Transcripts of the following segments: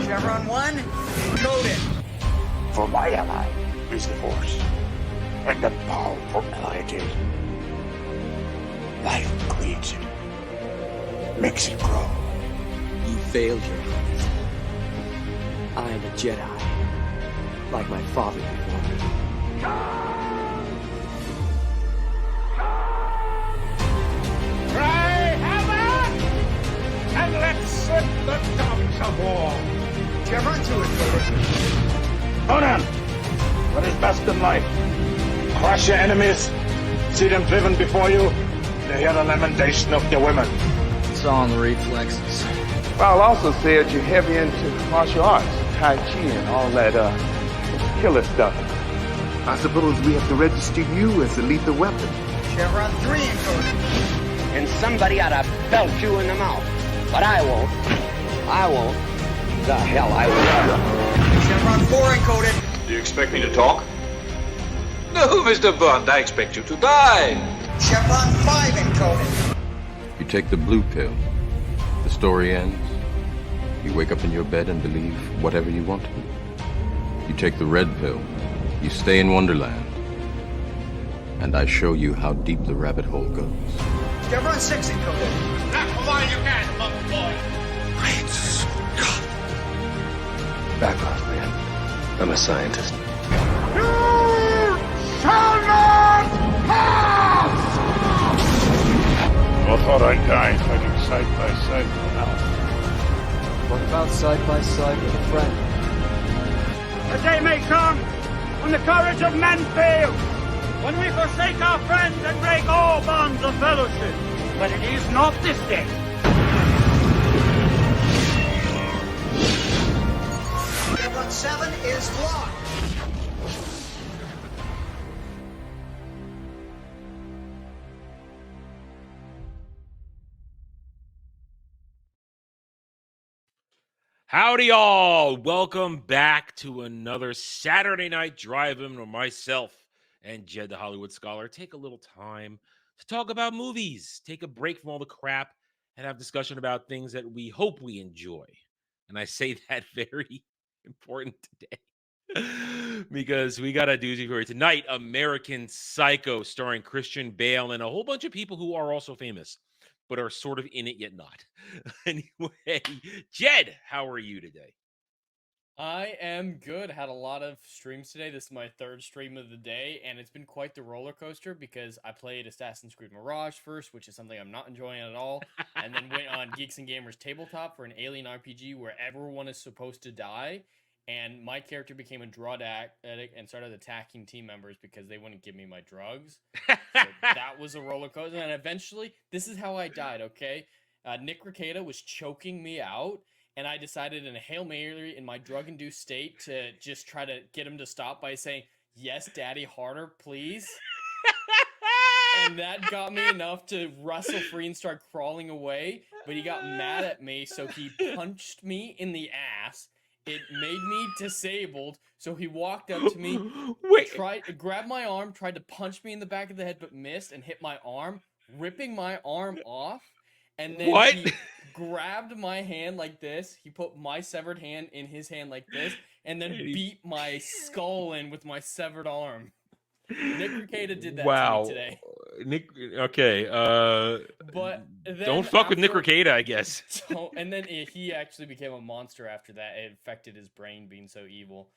Chevron 1, coded. For my ally is the Force, and the powerful ally it is. Life creates it, makes it grow. You failed your hunt. I am a Jedi, like my father before me. Cry hammer, and let's set the tongues of war. Chevron 2 is coded. Conan, what is best in life? Crush your enemies, see them driven before you, to hear the lamentation of your women. It's all in the reflexes. I'll also say that you're heavy into martial arts, Tai Chi and all that killer stuff. I suppose we have to register you as a lethal weapon. Chevron 3 encoded. And somebody ought to belt you in the mouth. But I won't. I won't. The hell I will. Chevron 4 encoded. Do you expect me to talk? No, Mr. Bond, I expect you to die. Chevron 5 encoded. You take the blue pill. The story ends. You wake up in your bed and believe whatever you want to. You take the red pill. You stay in Wonderland. And I show you how deep the rabbit hole goes. Chevron 6 encoded. Knock the line you can, monk boy. Great Scott. Back off, man. I'm a scientist. You shall not pass! I thought I'd die fighting side by side with Al. What about side by side with a friend? A day may come when the courage of men fails, when we forsake our friends and break all bonds of fellowship. But it is not this day. Chevron 7 is locked. Howdy, y'all. Welcome back to another Saturday Night Drive-In where myself and Jed, the Hollywood Scholar, take a little time to talk about movies, take a break from all the crap, and have discussion about things that we hope we enjoy. And I say that very important today because we got a doozy for you tonight. American Psycho, starring Christian Bale and a whole bunch of people who are also famous, but are sort of in it yet not. Anyway, Jed, how are you today? I am good. Had a lot of streams today. This is my third stream of the day, and it's been quite the roller coaster because I played Assassin's Creed Mirage first, which is something I'm not enjoying at all, and then went on Geeks and Gamers Tabletop for an alien RPG where everyone is supposed to die, and my character became a drug addict and started attacking team members because they wouldn't give me my drugs. So that was a roller coaster, and eventually, this is how I died, okay? Nick Rekieta was choking me out, and I decided in a Hail Mary in my drug-induced state to just try to get him to stop by saying, "Yes, Daddy, harder, please." And that got me enough to wrestle free and start crawling away, but he got mad at me, so he punched me in the ass. It made me disabled, so he walked up to me, grabbed my arm, tried to punch me in the back of the head, but missed and hit my arm, ripping my arm off. And then he grabbed my hand like this. He put my severed hand in his hand like this, and then beat my skull in with my severed arm. Nick Rekieta did that to me today. Nick, okay. But don't fuck with Nick Rekieta, I guess. And then he actually became a monster after that. It affected his brain being so evil.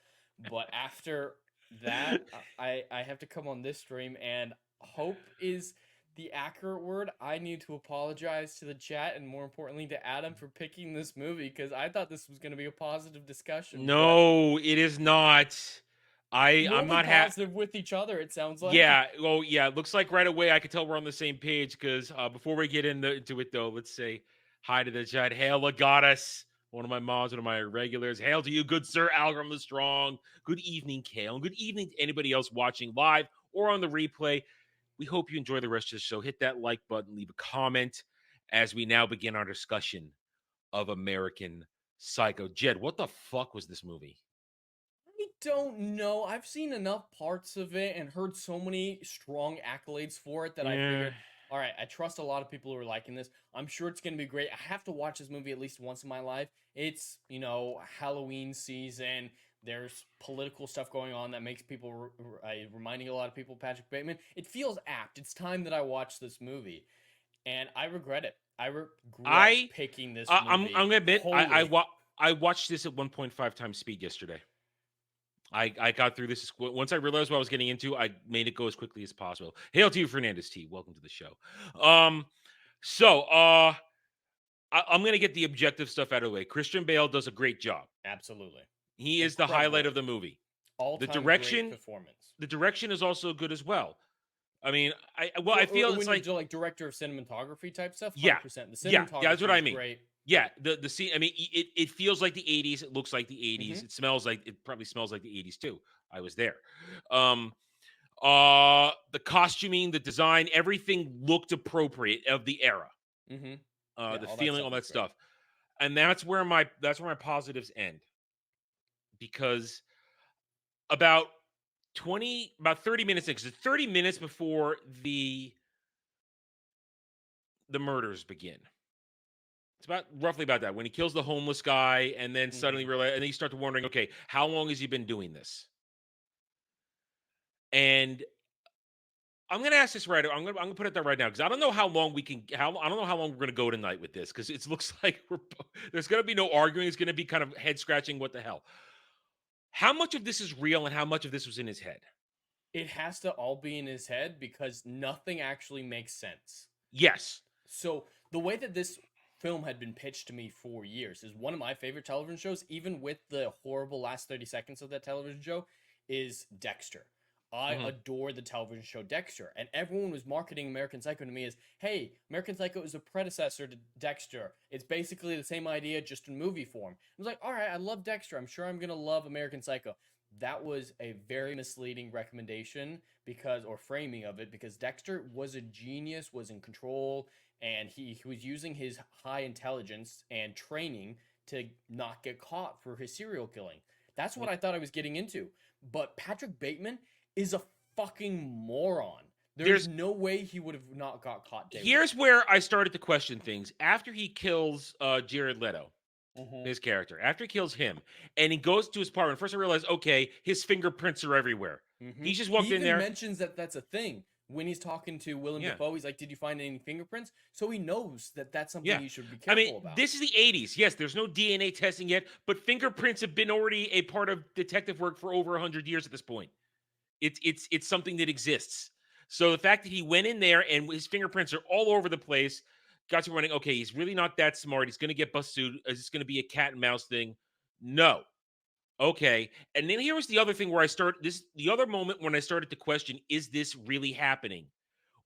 But after that, I have to come on this stream, and hope is the accurate word. I need to apologize to the chat and more importantly to Adam for picking this movie because I thought this was going to be a positive discussion. No, it is not. I'm not positive with each other. It sounds like. Yeah. Well, yeah. It looks like right away I can tell we're on the same page because before we get into it though, let's say hi to the chat. Hail the goddess. One of my moms, one of my regulars. Hail to you, good sir, Algram the Strong. Good evening, Kale. And good evening to anybody else watching live or on the replay. We hope you enjoy the rest of the show. Hit that like button, leave a comment as we now begin our discussion of American Psycho. Jed, what the fuck was this movie? I don't know. I've seen enough parts of it and heard so many strong accolades for it that I figured all right, I trust a lot of people who are liking this. I'm sure it's going to be great. I have to watch this movie at least once in my life. It's, Halloween season. There's political stuff going on that makes people reminding a lot of people of Patrick Bateman. It feels apt. It's time that I watch this movie, and I regret it. I regret I picking this I'm movie. gonna admit Wholly. I watched this at 1.5 times speed yesterday. I got through this once I realized what I was getting into. I made it go as quickly as possible. Hail to you, Fernandez T. Welcome to the show. I'm gonna get the objective stuff out of the way. Christian Bale does a great job. Absolutely, He is the highlight of the movie. all-time direction- great performance. The direction is also good as well. I mean, I feel when it's you like do like director of cinematography type stuff. 100%. Yeah. The Yeah, cinematography that's what I is mean. great. yeah, the scene. I mean, it feels like the 80s. It looks like the 80s. Mhm. It probably smells like the 80s too. I was there. The costuming, the design, everything looked appropriate of the era. Mm-hmm. The all that feeling, stuff all that was great. stuff. And that's where my positives end. Because about 30 minutes in, because it's 30 minutes before the murders begin. It's about roughly about that, when he kills the homeless guy, and then suddenly realize, and then you start to wondering, okay, how long has he been doing this? And I'm gonna ask this right. I'm gonna put it there right now, because I don't know how long we can. I don't know how long we're gonna go tonight with this, because it looks like there's gonna be no arguing. It's gonna be kind of head scratching. What the hell? How much of this is real, and how much of this was in his head? It has to all be in his head because nothing actually makes sense. Yes. So the way that this film had been pitched to me for years is one of my favorite television shows, even with the horrible last 30 seconds of that television show, is Dexter. I adore the television show Dexter, and everyone was marketing American Psycho to me as, hey, American Psycho is a predecessor to Dexter. It's basically the same idea, just in movie form. I was like, all right, I love Dexter. I'm sure I'm going to love American Psycho. That was a very misleading recommendation or framing of it, because Dexter was a genius, was in control, and he was using his high intelligence and training to not get caught for his serial killing. That's what I thought I was getting into. But Patrick Bateman is a fucking moron. There's no way he would have not got caught. Here's where I started to question things. After he kills Jared Leto, his character, after he kills him, and he goes to his apartment, first I realized, okay, his fingerprints are everywhere. He just walked in there. He mentions that that's a thing. When he's talking to Willem Dafoe, he's like, did you find any fingerprints? So he knows that that's something you should be careful about. This is the 80s. Yes, there's no DNA testing yet, but fingerprints have been already a part of detective work for over 100 years at this point. It's something that exists. So the fact that he went in there and his fingerprints are all over the place got you running, okay, he's really not that smart. He's going to get busted. Is this going to be a cat and mouse thing? No. Okay. And then here was the other thing where the other moment when I started to question, is this really happening?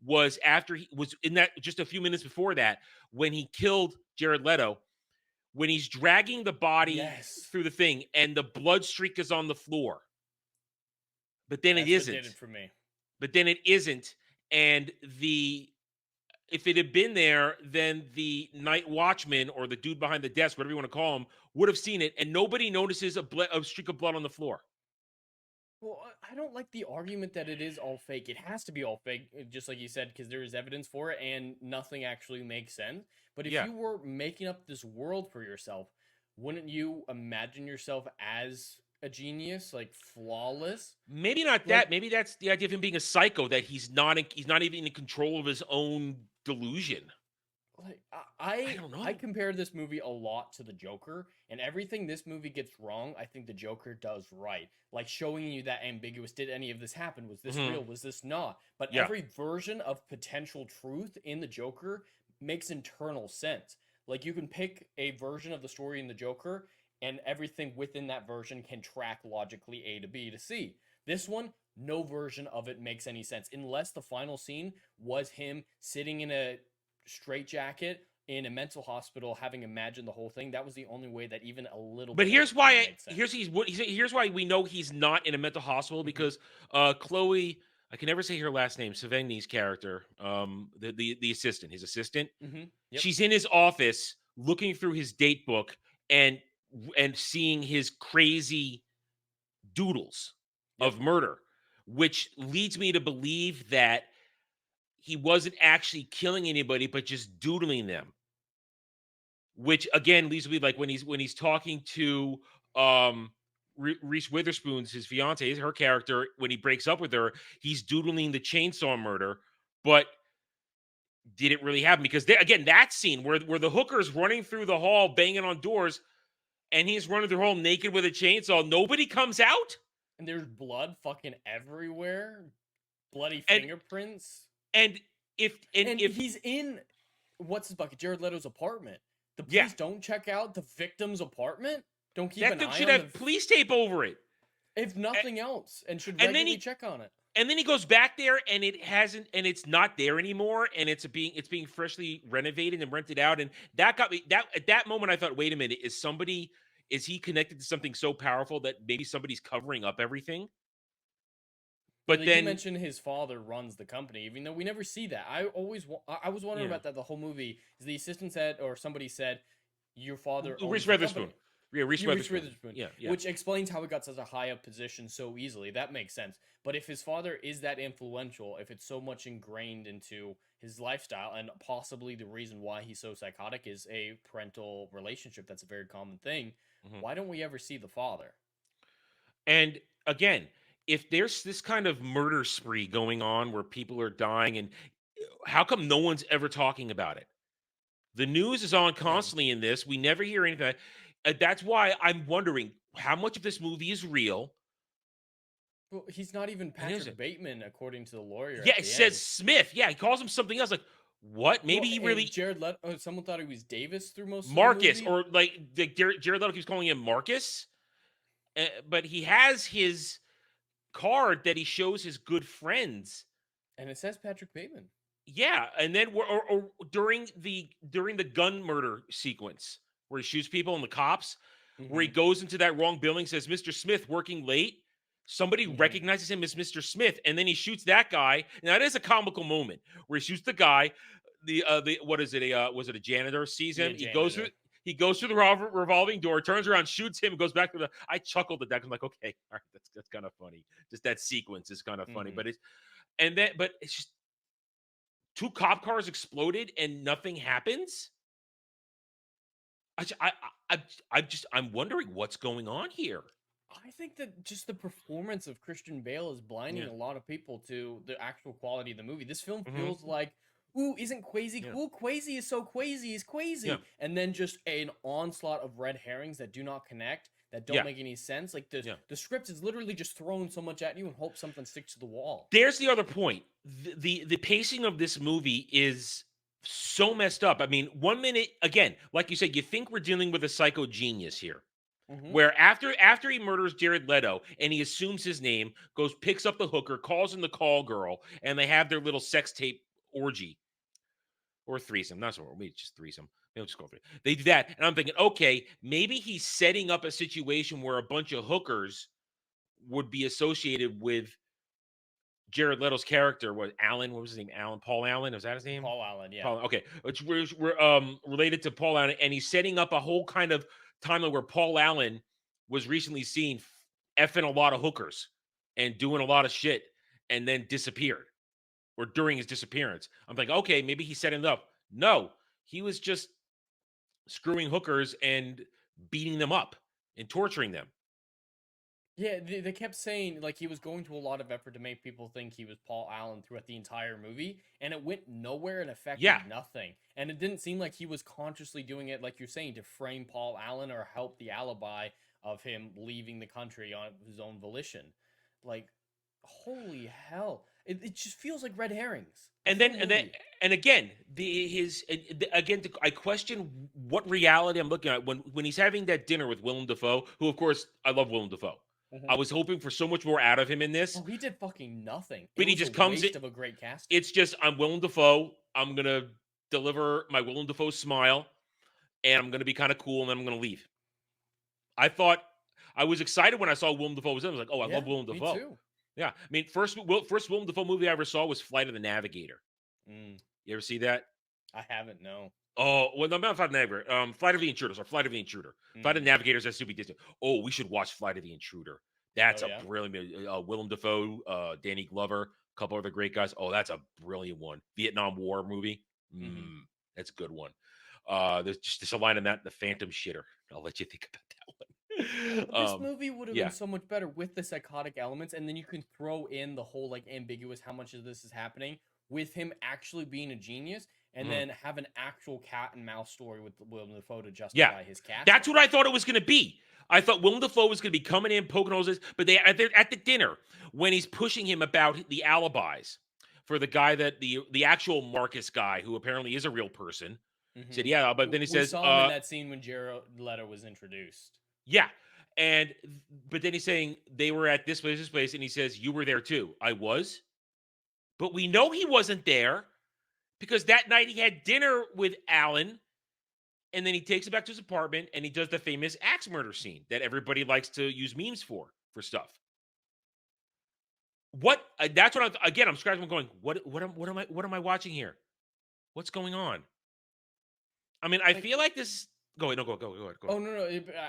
Was after he was in that, just a few minutes before that, when he killed Jared Leto, when he's dragging the body through the thing and the blood streak is on the floor. But then it isn't. What did it for me. But then it isn't. And if it had been there, then the night watchman or the dude behind the desk, whatever you want to call him, would have seen it, and nobody notices a streak of blood on the floor. Well, I don't like the argument that it is all fake. It has to be all fake, just like you said, because there is evidence for it, and nothing actually makes sense. But if you were making up this world for yourself, wouldn't you imagine yourself as a genius, like flawless? Maybe not that. Maybe that's the idea of him being a psycho, that he's not even in control of his own delusion. Like I don't know. I compare this movie a lot to the Joker, and everything this movie gets wrong, I think the Joker does right. Like showing you that ambiguous, did any of this happen? Was this real? Was this not? But every version of potential truth in the Joker makes internal sense. Like you can pick a version of the story in the Joker, and everything within that version can track logically A to B to C. This one, no version of it makes any sense, unless the final scene was him sitting in a straitjacket in a mental hospital, having imagined the whole thing. That was the only way that even a little. But here's why. Here's why we know he's not in a mental hospital, because Chloe, I can never say her last name, Savigny's character, the assistant, his assistant, she's in his office looking through his date book and seeing his crazy doodles of murder, which leads me to believe that he wasn't actually killing anybody, but just doodling them. Which again leads to me like when he's talking to Reese Witherspoon's his fiance, her character, when he breaks up with her, he's doodling the chainsaw murder, but did it really happen? Because again, that scene where the hooker's running through the hall, banging on doors, and he's running through the hall naked with a chainsaw, nobody comes out, and there's blood fucking everywhere, bloody fingerprints, and if he's in what's his bucket, Jared Leto's apartment. The police don't check out the victim's apartment. Don't keep an eye should on have police tape over it, if nothing else, and should regularly check on it. And then he goes back there, and it's not there anymore, and it's being freshly renovated and rented out. And that got me. That at that moment, I thought, wait a minute, is he connected to something so powerful that maybe somebody's covering up everything? But then you mentioned his father runs the company, even though we never see that. I was wondering about that the whole movie. Is the assistant said, or somebody said, your father owns Reese the Witherspoon. company. Yeah, Reese Witherspoon. Yeah. Which explains how he got such a high up position so easily. That makes sense. But if his father is that influential, if it's so much ingrained into his lifestyle, and possibly the reason why he's so psychotic is a parental relationship, that's a very common thing. Why don't we ever see the father? And again, if there's this kind of murder spree going on where people are dying, and how come no one's ever talking about it? The news is on constantly in this. We never hear anything. That's why I'm wondering how much of this movie is real. Well, he's not even Patrick Bateman, according to the lawyer. Yeah, it says Smith. Yeah, he calls him something else. Like, what? Maybe he really... Jared Leto... someone thought he was Davis through most of Marcus, the movie? or like Jared Leto keeps calling him Marcus. But he has his card that he shows his good friends. And it says Patrick Bateman. Yeah, and then or during the gun murder sequence where he shoots people and the cops, where he goes into that wrong building, says Mr. Smith working late. Somebody recognizes him as Mr. Smith, and then he shoots that guy. Now that is a comical moment where he shoots the guy. The what is it? Was it a janitor? Sees him. He goes through the revolving door, turns around, shoots him, and goes back to the. I chuckled at that. I'm like, okay, all right, that's kind of funny. Just that sequence is kind of funny, but it's just. 2 cop cars exploded and nothing happens. I'm wondering what's going on here. I think that just the performance of Christian Bale is blinding a lot of people to the actual quality of the movie. This film feels like, ooh, isn't Quasi cool? Quasi is so Quasi is Quasi. Yeah. And then just an onslaught of red herrings that do not connect, that don't make any sense. Like the script is literally just throwing so much at you and hope something sticks to the wall. There's the other point. The pacing of this movie is so messed up. I mean, 1 minute, again, like you said, you think we're dealing with a psycho genius here. Where after he murders Jared Leto and he assumes his name, picks up the hooker, calls in the call girl, and they have their little sex tape orgy. Or threesome. Not so, maybe just threesome. Maybe I'll just go through it. They do that, and I'm thinking, okay, maybe he's setting up a situation where a bunch of hookers would be associated with Jared Leto's character. What was his name? Paul Allen? Was that his name? Paul Allen, yeah. Okay, which we're related to Paul Allen, and he's setting up a whole kind of timeline where Paul Allen was recently seen effing a lot of hookers and doing a lot of shit, and then disappeared, or during his disappearance. I'm like, okay, maybe he's setting it up. No, he was just screwing hookers and beating them up and torturing them. Yeah, they kept saying like he was going to a lot of effort to make people think he was Paul Allen throughout the entire movie, and it went nowhere and affected nothing. And it didn't seem like he was consciously doing it, like you're saying, to frame Paul Allen or help the alibi of him leaving the country on his own volition. Like, holy hell. It just feels like red herrings. And again, I question what reality I'm looking at when he's having that dinner with Willem Dafoe, who, of course, I love Willem Dafoe. I was hoping for so much more out of him in this. Oh, he did fucking nothing. But he just comes in. Of a great cast. It's just, I'm Willem Dafoe. I'm gonna deliver my Willem Dafoe smile, and I'm gonna be kind of cool, and then I'm gonna leave. I was excited when I saw Willem Dafoe was in. I was like, oh, I love Willem Dafoe. Me too. Yeah, I mean, first Willem Dafoe movie I ever saw was Flight of the Navigator. You ever see that? I haven't, no. Oh, well, no, not Flight of the Navigator. Flight of the Intruder. Sorry, Flight of the Intruder. Flight of the Navigator is that stupid Disney. Oh, we should watch Flight of the Intruder. That's a brilliant movie. Willem Dafoe, Danny Glover, couple other great guys. Oh, that's a brilliant one. Vietnam War movie. That's a good one. There's just a line in that, the Phantom Shitter. I'll let you think about that one. But this movie would have yeah. been so much better with the psychotic elements, and then you can throw in the whole like ambiguous how much of this is happening with him actually being a genius, and then have an actual cat and mouse story with Willem Dafoe to justify his cat. That's what I thought it was going to be. I thought Willem Dafoe was going to be coming in, poking holes, but they're at the dinner when he's pushing him about the alibis for the guy that the actual Marcus guy, who apparently is a real person, said, yeah, but then he says, saw him in that scene when Jared Leto was introduced. Yeah. But then he's saying they were at this place, and he says, you were there too. I was. But we know he wasn't there because that night he had dinner with Alan, and then he takes it back to his apartment, and he does the famous axe murder scene that everybody likes to use memes for stuff. What? That's what I'm scratching. I'm going. What am I watching here? What's going on? I mean, I feel like this. Go ahead. No, go ahead. Oh no!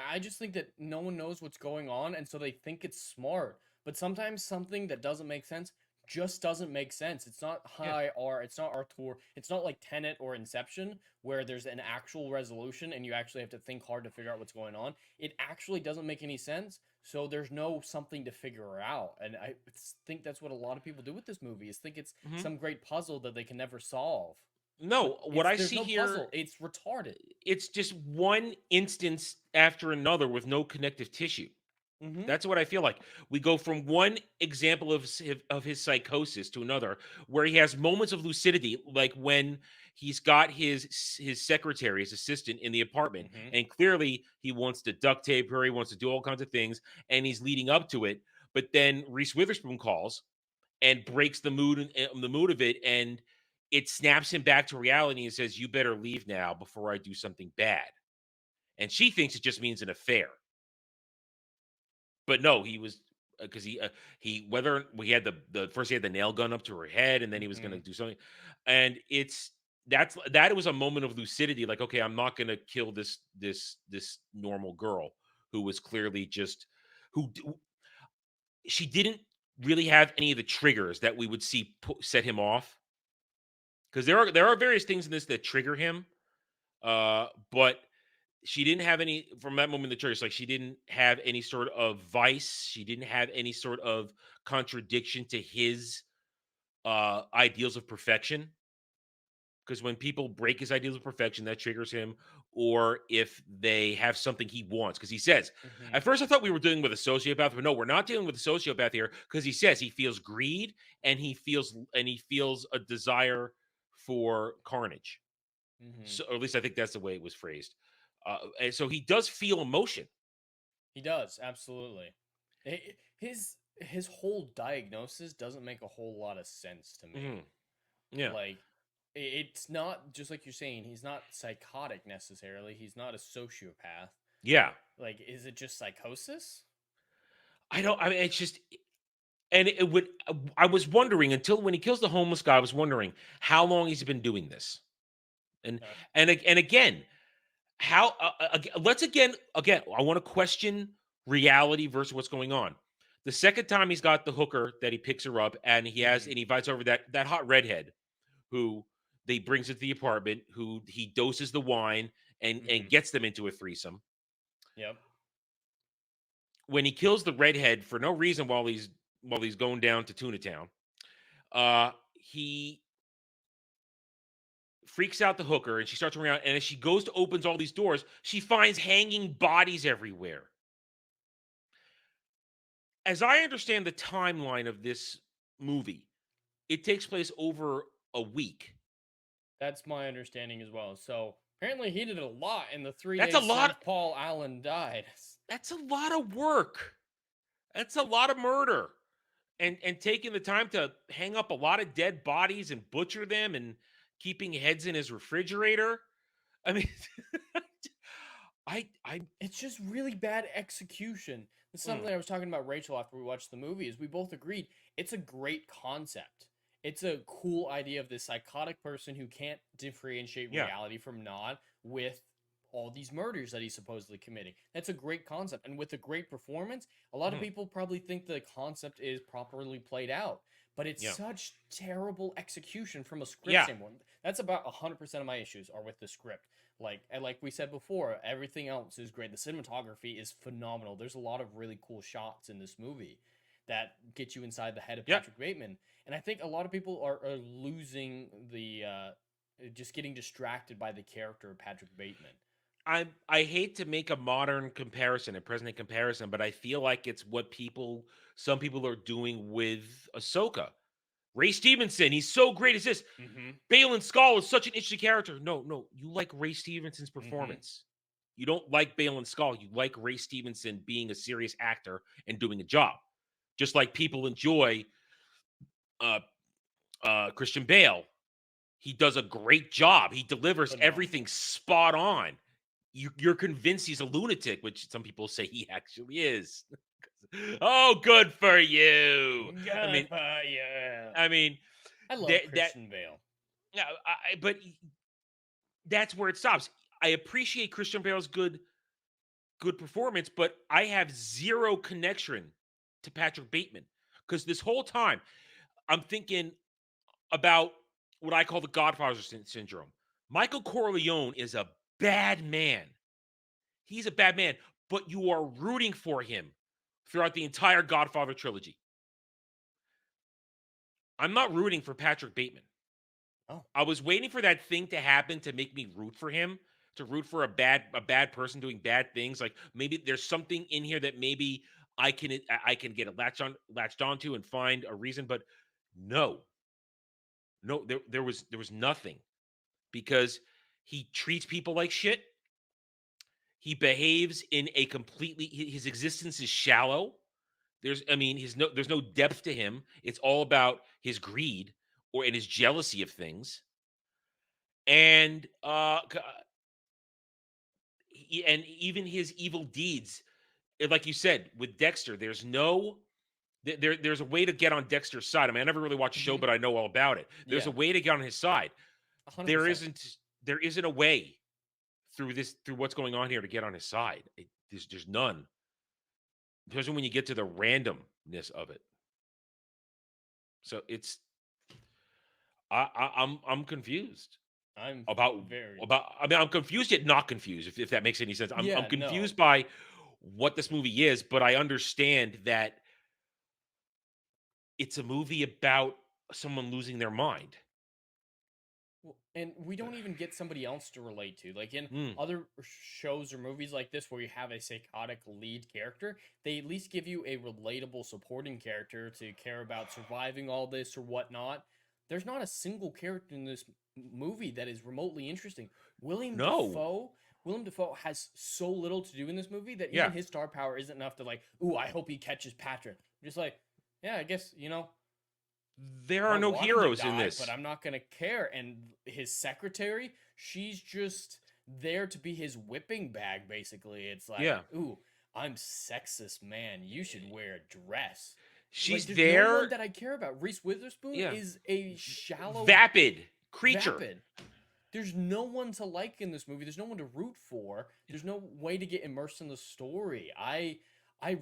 I just think that no one knows what's going on, and so they think it's smart. But sometimes something that doesn't make sense just doesn't make sense. It's not high art. It's not Arthur. It's not like Tenet or Inception, where there's an actual resolution and you actually have to think hard to figure out what's going on. It actually doesn't make any sense. So there's no something to figure out. And I think that's what a lot of people do with this movie, is think it's some great puzzle that they can never solve. No, what I see here, puzzle. It's retarded. It's just one instance after another with no connective tissue. That's what I feel like. We go from one example of his psychosis to another, where he has moments of lucidity, like when he's got his secretary, his assistant in the apartment, and clearly he wants to duct tape her, he wants to do all kinds of things, and he's leading up to it. But then Reese Witherspoon calls and breaks the mood of it, and it snaps him back to reality and says, "You better leave now before I do something bad." And she thinks it just means an affair. But no, he was because he whether we had the first he had the nail gun up to her head, and then he was going to do something, and that was a moment of lucidity. Like, okay, I'm not going to kill this normal girl who was clearly just she didn't really have any of the triggers that we would see set him off. Because there are various things in this that trigger him, but she didn't have any from that moment in the church. Like, she didn't have any sort of vice. She didn't have any sort of contradiction to his ideals of perfection. Because when people break his ideals of perfection, that triggers him. Or if they have something he wants, because he says, at first I thought we were dealing with a sociopath, but no, we're not dealing with a sociopath here. Because he says he feels greed and he feels a desire for carnage. So, or at least I think that's the way it was phrased. And so he does feel emotion. He does, absolutely. His whole diagnosis doesn't make a whole lot of sense to me. Yeah, like it's not just like you're saying. He's not psychotic necessarily. He's not a sociopath. Yeah, like, is it just psychosis? I mean, it's just, and it would. I was wondering until when he kills the homeless guy. I was wondering how long he's been doing this, and again. How let's again I want to question reality versus what's going on. The second time he's got the hooker that he picks her up, and he invites over that hot redhead who they brings into the apartment, who he doses the wine and gets them into a threesome. Yep. When he kills the redhead for no reason while he's going down to Tuna Town, he freaks out the hooker, and she starts running around, and as she goes to opens all these doors, she finds hanging bodies everywhere. As I understand the timeline of this movie, it takes place over a week. That's my understanding as well. So apparently he did a lot in the 3 days since Paul Allen died. That's a lot of work. That's a lot of murder. And taking the time to hang up a lot of dead bodies and butcher them and keeping heads in his refrigerator. I mean, it's just really bad execution. It's something I was talking about Rachel after we watched the movie, is we both agreed it's a great concept. It's a cool idea of this psychotic person who can't differentiate reality from not, with all these murders that he's supposedly committing. That's a great concept. And with a great performance, a lot of people probably think the concept is properly played out. but it's Yeah. such terrible execution from a script Yeah. standpoint. That's about 100% of my issues are with the script. Like we said before, everything else is great. The cinematography is phenomenal. There's a lot of really cool shots in this movie that get you inside the head of Yep. Patrick Bateman. And I think a lot of people are losing the just getting distracted by the character of Patrick Bateman. I hate to make a modern comparison, a present day comparison, but I feel like it's what some people are doing with Ahsoka. Ray Stevenson, he's so great as this. Balin Skull is such an interesting character. No, you like Ray Stevenson's performance. You don't like Balin Skull. You like Ray Stevenson being a serious actor and doing a job. Just like people enjoy Christian Bale. He does a great job. He delivers everything spot on. You're convinced he's a lunatic, which some people say he actually is. Oh, good for you. Good for you. I mean, I love Christian Bale. Yeah, but that's where it stops. I appreciate Christian Bale's good performance, but I have zero connection to Patrick Bateman because this whole time I'm thinking about what I call the Godfather syndrome. Michael Corleone is a bad man. He's a bad man, but you are rooting for him throughout the entire Godfather trilogy. I'm not rooting for Patrick Bateman. Oh. I was waiting for that thing to happen to make me root for him, to root for a bad person doing bad things. Like maybe there's something in here that maybe I can get it latched onto and find a reason, but no, there was nothing, because he treats people like shit. He behaves in a completely, his existence is shallow. There's no depth to him. It's all about his greed and his jealousy of things. And and even his evil deeds, like you said with Dexter, there's a way to get on Dexter's side. I mean, I never really watched the show, but I know all about it. There's a way to get on his side. 100%. There isn't a way through what's going on here to get on his side. There's none. Especially when you get to the randomness of it. So it's I'm confused. I'm confused yet not confused, if that makes any sense. I'm confused by what this movie is, but I understand that it's a movie about someone losing their mind. And we don't even get somebody else to relate to. Like in other shows or movies like this where you have a psychotic lead character, they at least give you a relatable supporting character to care about surviving all this or whatnot. There's not a single character in this movie that is remotely interesting. Willem Dafoe has so little to do in this movie that even his star power isn't enough to like, ooh, I hope he catches Patrick. I'm just like, yeah, I guess, there are no heroes in this. But I'm not going to care. And his secretary, she's just there to be his whipping bag, basically. It's like, ooh, I'm sexist, man. You should wear a dress. She's like, there. No one that I care about. Reese Witherspoon is a shallow, vapid creature. There's no one to like in this movie. There's no one to root for. There's no way to get immersed in the story. I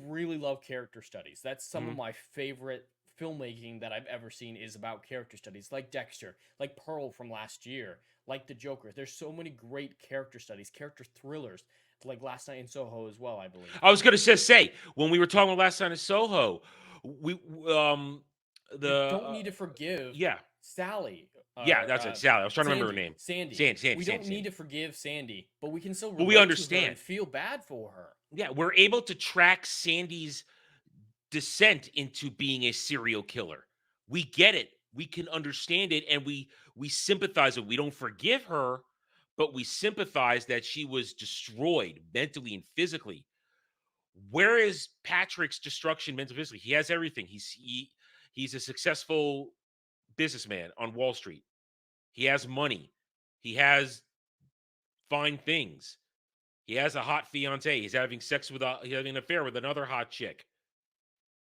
really love character studies. That's some of my favorite filmmaking that I've ever seen is about character studies, like Dexter, like Pearl from last year, like The Joker. There's so many great character studies, character thrillers, like Last Night in Soho as well, I believe. I was going to say, when we were talking about Last Night in Soho, we don't need to forgive Sally. That's it, Sally. I was trying to remember her name. Sandy. We don't need to forgive Sandy, but we can still relate we understand to her and feel bad for her. Yeah, we're able to track Sandy's descent into being a serial killer. We get it. We can understand it, and we sympathize with it. We don't forgive her, but we sympathize that she was destroyed mentally and physically. Where is Patrick's destruction mentally and physically? He has everything. He's a successful businessman on Wall Street. He has money. He has fine things. He has a hot fiance. He's having an affair with another hot chick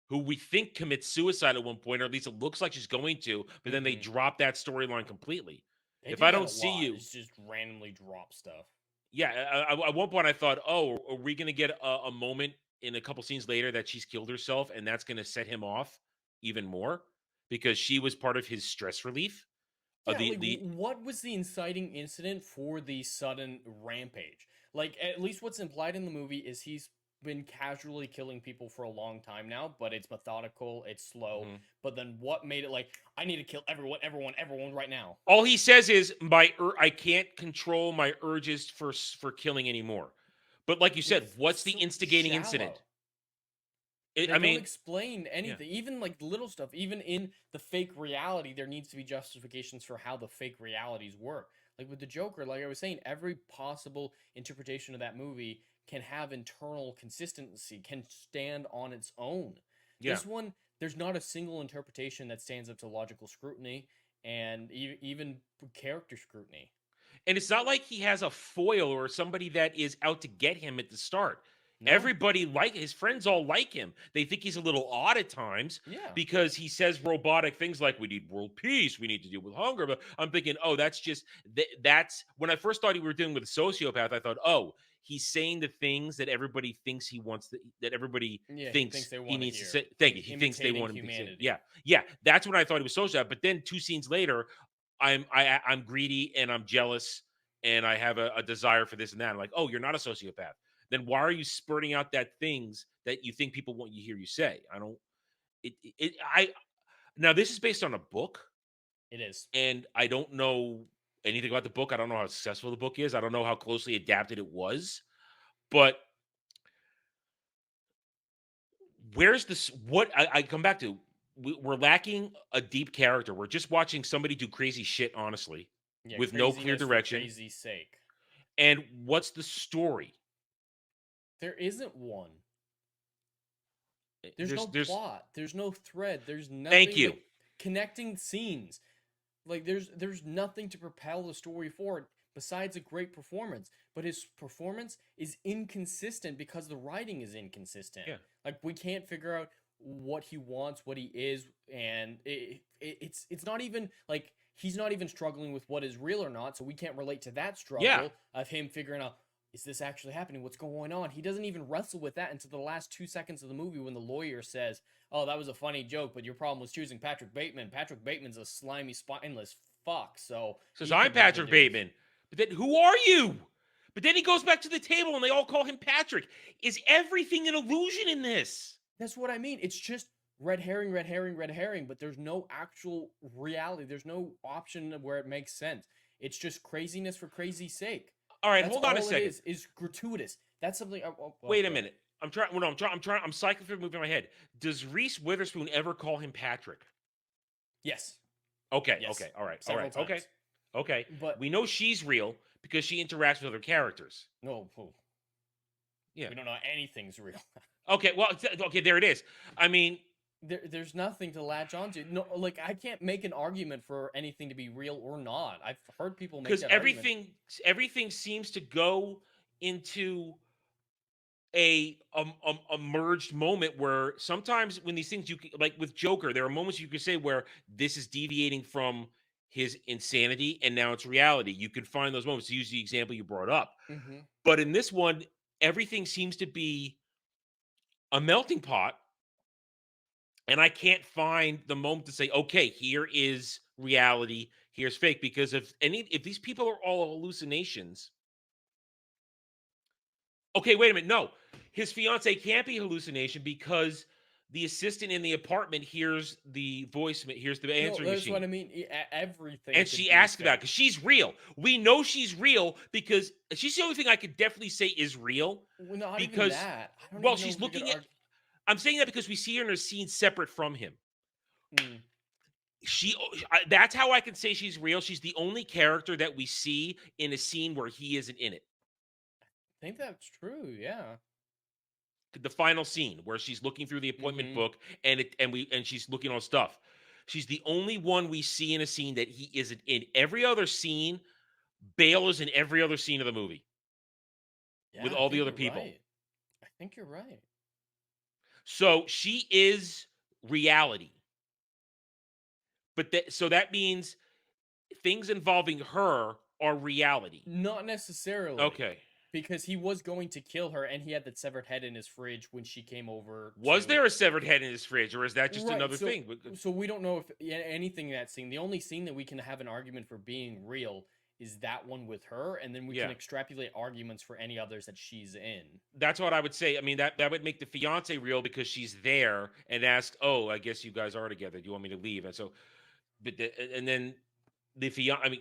who we think commits suicide at one point, or at least it looks like she's going to, but then they drop that storyline completely. If I don't see you, it's just randomly drop stuff. Yeah, at one point I thought, oh, are we going to get a moment in a couple scenes later that she's killed herself, and that's going to set him off even more? because she was part of his stress relief. Yeah, what was the inciting incident for the sudden rampage? Like, at least what's implied in the movie is he's been casually killing people for a long time now, but it's methodical, it's slow. But then what made it like, I need to kill everyone right now? All he says is, I can't control my urges for killing anymore. But like you said, what's the instigating incident? They don't explain anything. Even like little stuff. Even in the fake reality, there needs to be justifications for how the fake realities work. Like with the Joker, like I was saying, every possible interpretation of that movie can have internal consistency, can stand on its own. Yeah. This one, there's not a single interpretation that stands up to logical scrutiny and even character scrutiny. And it's not like he has a foil or somebody that is out to get him at the start. No. Everybody his friends all like him. They think he's a little odd at times because he says robotic things like, we need world peace, we need to deal with hunger. But I'm thinking, oh, that's just that's when I first thought we were dealing with a sociopath. I thought, oh, he's saying the things that everybody thinks he wants that everybody thinks he needs to say. Thank you. He thinks they want him to say. Yeah. That's when I thought he was sociopath. But then 2 scenes later, I'm greedy and I'm jealous and I have a desire for this and that. I'm like, oh, you're not a sociopath. Then why are you spurting out that things that you think people want you to hear you say? I don't. Now this is based on a book. It is, and I don't know anything about the book. I don't know how successful the book is. I don't know how closely adapted it was. But where's this? What I come back to? We're lacking a deep character. We're just watching somebody do crazy shit, honestly, with no clear direction. Crazy sake. And what's the story? There isn't one. There's no plot. There's no thread. There's nothing. Thank you. Like, connecting scenes. Like there's nothing to propel the story forward besides a great performance. But his performance is inconsistent because the writing is inconsistent. Yeah. Like we can't figure out what he wants, what he is, and it's not even like he's not even struggling with what is real or not. So we can't relate to that struggle of him figuring out, is this actually happening? What's going on? He doesn't even wrestle with that until the last 2 seconds of the movie when the lawyer says, oh, that was a funny joke, but your problem was choosing Patrick Bateman. Patrick Bateman's a slimy, spineless fuck. So says, I'm Patrick Bateman. But then who are you? But then he goes back to the table and they all call him Patrick. Is everything an illusion in this? That's what I mean. It's just red herring, but there's no actual reality. There's no option where it makes sense. It's just craziness for crazy's sake. All right, hold on a second. It is gratuitous. That's something. Wait a minute. I'm cycling through the movie in my head. Does Reese Witherspoon ever call him Patrick? Yes. Okay. Yes. Okay. All right. Several times. Okay. But we know she's real because she interacts with other characters. No. Yeah. We don't know anything's real. Okay. Well. Okay. There it is. I mean, there's nothing to latch onto. No, like I can't make an argument for anything to be real or not. I've heard people make that argument. Everything seems to go into a merged moment where sometimes when these things like with Joker, there are moments you could say where this is deviating from his insanity and now it's reality. You could find those moments to use the example you brought up. Mm-hmm. But in this one, everything seems to be a melting pot. And I can't find the moment to say, okay, here is reality, here's fake. Because if these people are all hallucinations, okay, wait a minute. No, his fiance can't be hallucination because the assistant in the apartment hears the voice, hears the answering machine. That's what I mean. Everything. And she asked about it because she's real. We know she's real because she's the only thing I could definitely say is real. Well, not because even that. well, she's looking at. I'm saying that because we see her in a scene separate from him. That's how I can say she's real. She's the only character that we see in a scene where he isn't in it. I think that's true. Yeah. The final scene where she's looking through the appointment book and she's looking on stuff. She's the only one we see in a scene that he isn't in. Every other scene, Bale is in every other scene of the movie. Yeah, with all the other people. Right. I think you're right. So she is reality. But so that means things involving her are reality. Not necessarily. Okay. because he was going to kill her, and he had that severed head in his fridge when she came over. Was there a severed head in his fridge, or is that just another thing? So we don't know if anything in that scene. The only scene that we can have an argument for being real is that one with her, and then we can extrapolate arguments for any others that she's in. That's what I would say. I mean, that would make the fiance real because she's there and asked, "Oh, I guess you guys are together. Do you want me to leave?" And so, and then the fiance. I mean,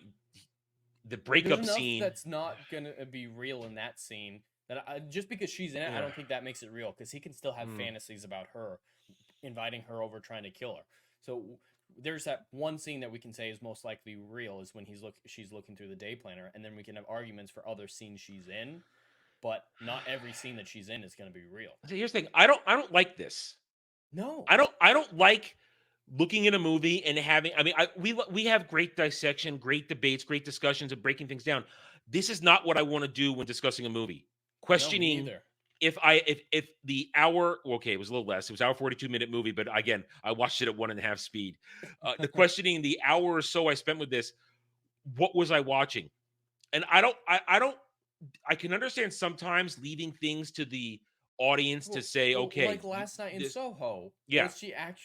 the breakup scene. That's not gonna be real in that scene. That just because she's in it, I don't think that makes it real. Because he can still have fantasies about her, inviting her over, trying to kill her. So there's that one scene that we can say is most likely real is when she's looking through the day planner, and then we can have arguments for other scenes she's in, but not every scene that she's in is going to be real. So here's the thing: I don't like this. No, I don't like looking at a movie and having. I mean, we have great dissection, great debates, great discussions, and breaking things down. This is not what I want to do when discussing a movie. Questioning if the hour, okay, it was a little less. It was hour 42-minute movie, but again, I watched it at 1.5 speed. The questioning the hour or so I spent with this, what was I watching? And I can understand sometimes leaving things to the audience to say, okay, like last night in Soho. Yeah,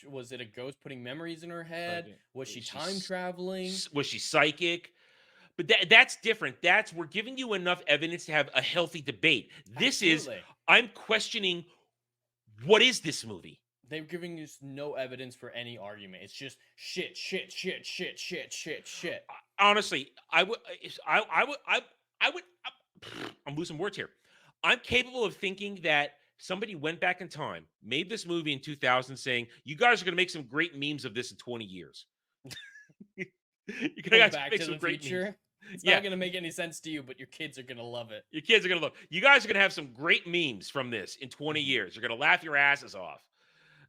was it a ghost putting memories in her head? Was she time traveling? Was she psychic? But that's different. We're giving you enough evidence to have a healthy debate. This is, I'm questioning, what is this movie? They're giving us no evidence for any argument. It's just shit. Honestly, I'm losing words here. I'm capable of thinking that somebody went back in time, made this movie in 2000 saying, you guys are going to make some great memes of this in 20 years. You're going to Back make to some the great Future. memes. It's not going to make any sense to you, but your kids are going to love it. Your kids are going to love it. You guys are going to have some great memes from this in 20 years. You're going to laugh your asses off.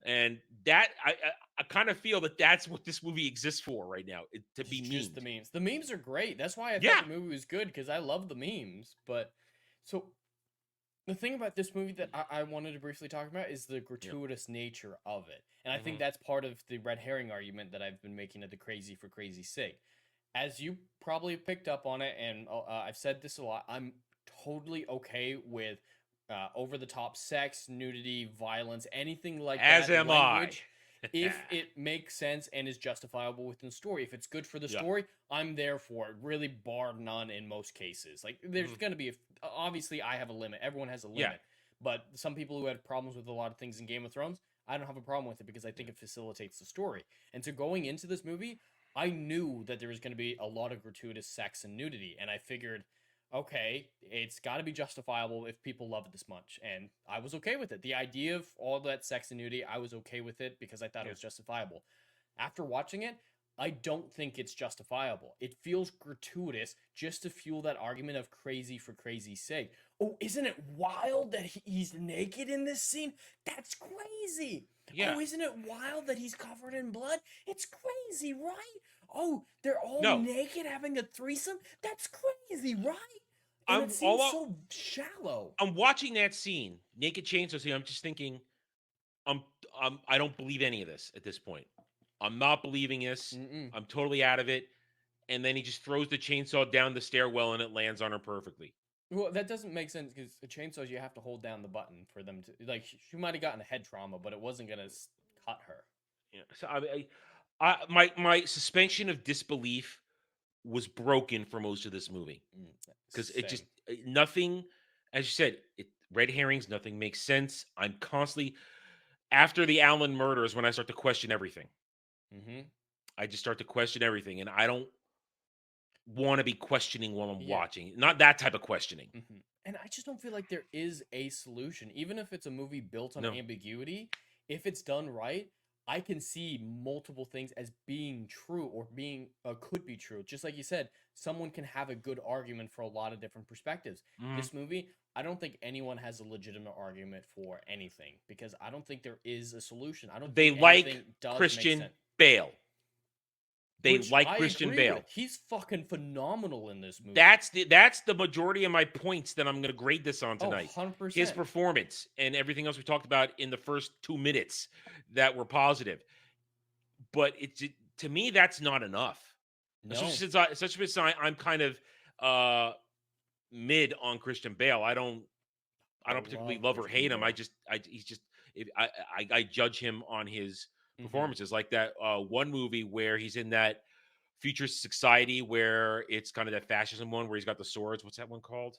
And that, I kind of feel that that's what this movie exists for right now, to be memes. Just the memes. The memes are great. That's why I thought the movie was good, because I love the memes. But, so, the thing about this movie that I wanted to briefly talk about is the gratuitous nature of it. And I think that's part of the red herring argument that I've been making at the crazy for crazy's sake. As you probably picked up on it, and I've said this a lot, I'm totally okay with over-the-top sex, nudity, violence, anything like that. As am language, if it makes sense and is justifiable within the story. If it's good for the story, I'm there for it. Really, bar none in most cases. Like, there's going to be, obviously, I have a limit. Everyone has a limit. Yeah. But some people who had problems with a lot of things in Game of Thrones, I don't have a problem with it because I think it facilitates the story. And so going into this movie, I knew that there was going to be a lot of gratuitous sex and nudity, and I figured, okay, it's got to be justifiable if people love it this much, and I was okay with it. The idea of all that sex and nudity, I was okay with it because I thought it was justifiable. After watching it, I don't think it's justifiable. It feels gratuitous just to fuel that argument of crazy for crazy's sake. Oh, isn't it wild that he's naked in this scene? That's crazy. Yeah. Oh, isn't it wild that he's covered in blood? It's crazy, right? Oh, they're all naked having a threesome? That's crazy, right? And it seems so shallow. I'm watching that scene, naked chainsaw scene. I'm just thinking, I don't believe any of this at this point. I'm not believing this. I'm totally out of it. And then he just throws the chainsaw down the stairwell and it lands on her perfectly. Well, that doesn't make sense because the chainsaws, you have to hold down the button for them to, like, she might have gotten a head trauma, but it wasn't going to cut her. Yeah. So my suspension of disbelief was broken for most of this movie because it just nothing, as you said, red herrings, nothing makes sense. I'm constantly, after the Allen murders, when I start to question everything. I just start to question everything, and I don't want to be questioning while I'm watching. Not that type of questioning. And I just don't feel like there is a solution. Even if it's a movie built on ambiguity, if it's done right, I can see multiple things as being true or being could be true. Just like you said, someone can have a good argument for a lot of different perspectives. This movie, I don't think anyone has a legitimate argument for anything because I don't think there is a solution. I don't. They think like Christian Bale. They like Christian Bale. He's fucking phenomenal in this movie. That's the majority of my points that I'm going to grade this on tonight. 100%. His performance and everything else we talked about in the first 2 minutes that were positive. But to me, that's not enough. No. Such a sign. I'm kind of mid on Christian Bale. I don't particularly love or Christian hate him. Bale. He's just I judge him on his Mhm. performances. Like that one movie where he's in that future society where it's kind of that fascism one where he's got the swords. What's that one called?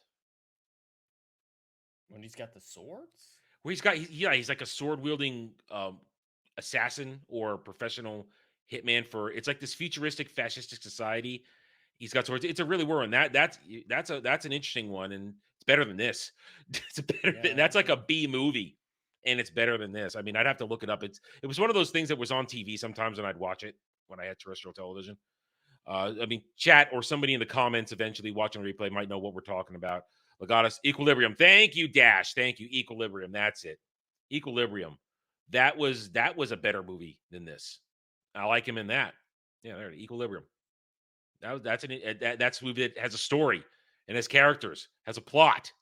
When he's got the swords? Where he's like a sword wielding assassin or professional hitman for, it's like this futuristic fascistic society. He's got swords. It's a really weird one. That's an interesting one, and it's better than this. It's that's like a B movie, and it's better than this. I mean, I'd have to look it up. It was one of those things that was on TV sometimes, and I'd watch it when I had terrestrial television. I mean, chat or somebody in the comments eventually watching the replay might know what we're talking about. Legatus, Equilibrium. Thank you, Dash. Thank you, Equilibrium. That's it. Equilibrium. That was a better movie than this. I like him in that. Yeah, there. Equilibrium. That's a movie that has a story and has characters, has a plot.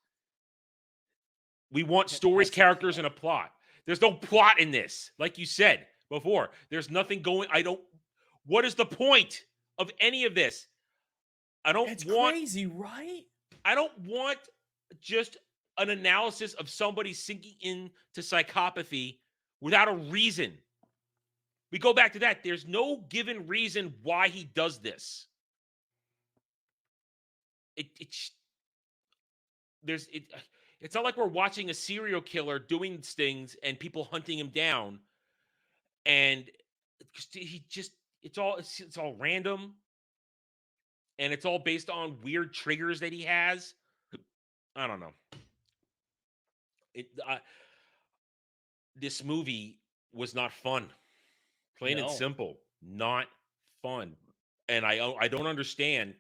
We want stories, characters, and a plot. There's no plot in this, like you said before. There's nothing going. What is the point of any of this? It's crazy, right? I don't want just an analysis of somebody sinking into psychopathy without a reason. We go back to that. There's no given reason why he does this. It's not like we're watching a serial killer doing things and people hunting him down, and it's all random, and it's all based on weird triggers that he has. I don't know. This movie was not fun. Plain and simple, not fun. And I don't understand,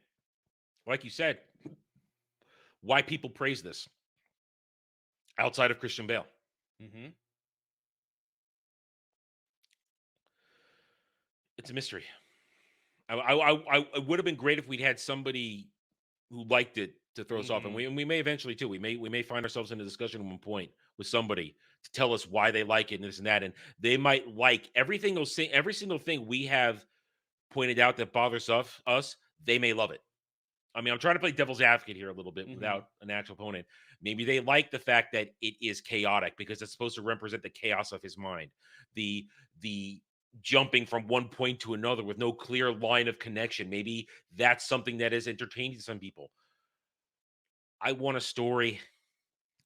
like you said, why people praise this outside of Christian Bale. Mm-hmm. It's a mystery. It would have been great if we'd had somebody who liked it to throw us off, and we may eventually too. We may find ourselves in a discussion at one point with somebody to tell us why they like it and this and that, and they might like every single thing we have pointed out that bothers us. They may love it. I mean, I'm trying to play devil's advocate here a little bit without an actual opponent. Maybe they like the fact that it is chaotic because it's supposed to represent the chaos of his mind, the jumping from one point to another with no clear line of connection. Maybe that's something that is entertaining to some people. I want a story.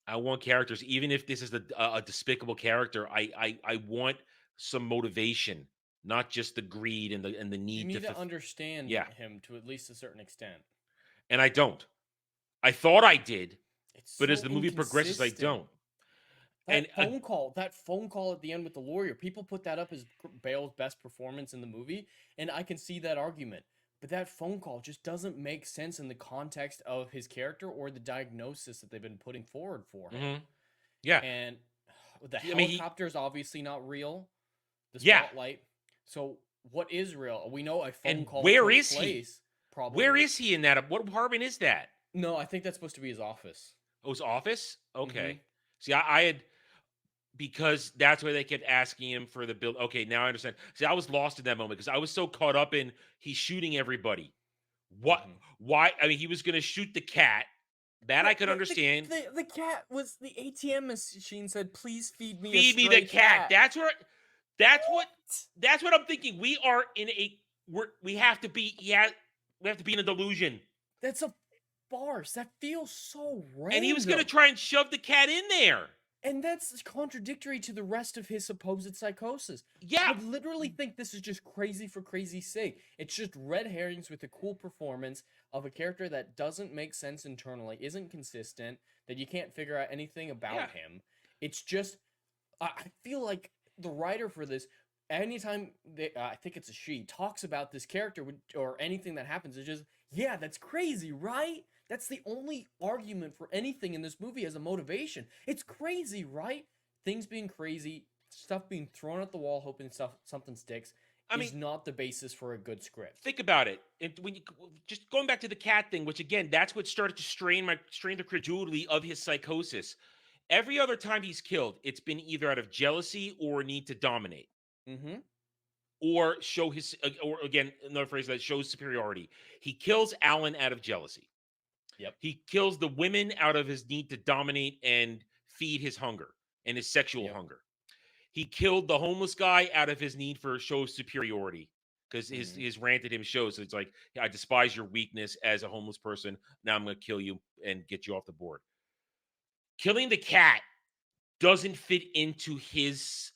I want characters, even if this is a despicable character. I want some motivation, not just the greed and the need. You need to understand him to at least a certain extent. And I don't. I thought I did, but as the movie progresses, I don't. That phone call at the end with the lawyer, people put that up as Bale's best performance in the movie, and I can see that argument. But that phone call just doesn't make sense in the context of his character or the diagnosis that they've been putting forward for him. Mm-hmm. Yeah. And the helicopter is obviously not real. The spotlight. So what is real? We know a phone call. Where is he? Probably. Where is he in that? What apartment is that? No, I think that's supposed to be his office. Oh, his office? Okay. Mm-hmm. See, I had, because that's why they kept asking him for the bill. Okay, now I understand. See, I was lost in that moment because I was so caught up in he's shooting everybody. What? Mm-hmm. Why? I mean, he was going to shoot the cat. That I could understand. The cat was, the ATM machine said, "Please feed me. Feed me the cat." That's what I'm thinking. We are in we have to be in a delusion. That's a farce. That feels so random. And he was going to try and shove the cat in there. And that's contradictory to the rest of his supposed psychosis. Yeah. I literally think this is just crazy for crazy's sake. It's just red herrings with a cool performance of a character that doesn't make sense internally, isn't consistent, that you can't figure out anything about him. It's just, I feel like the writer for this, anytime I think it's a she, talks about this character or anything that happens, it's just, yeah, that's crazy, right? That's the only argument for anything in this movie as a motivation. It's crazy, right? Things being crazy, stuff being thrown at the wall, hoping something sticks, is not the basis for a good script. Think about it. When you just going back to the cat thing, which again, that's what started to strain the credulity of his psychosis. Every other time he's killed, it's been either out of jealousy or need to dominate. Mm-hmm. Or show his, or again, another phrase that shows superiority. He kills Alan out of jealousy. Yep. He kills the women out of his need to dominate and feed his hunger and his sexual hunger. He killed the homeless guy out of his need for show superiority because his rant at him shows it's like, I despise your weakness as a homeless person. Now I'm going to kill you and get you off the board. Killing the cat doesn't fit into his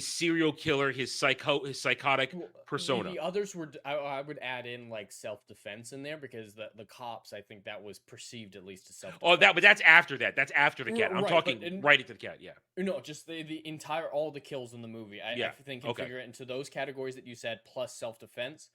serial killer, his psychotic persona. The others were, I would add in like self-defense in there because the cops, I think that was perceived at least as self-defense. But that's after that. That's after the cat. I'm Right, talking right into the cat. Yeah. No, just the entire, all the kills in the movie. I think can figure it into those categories that you said plus self-defense.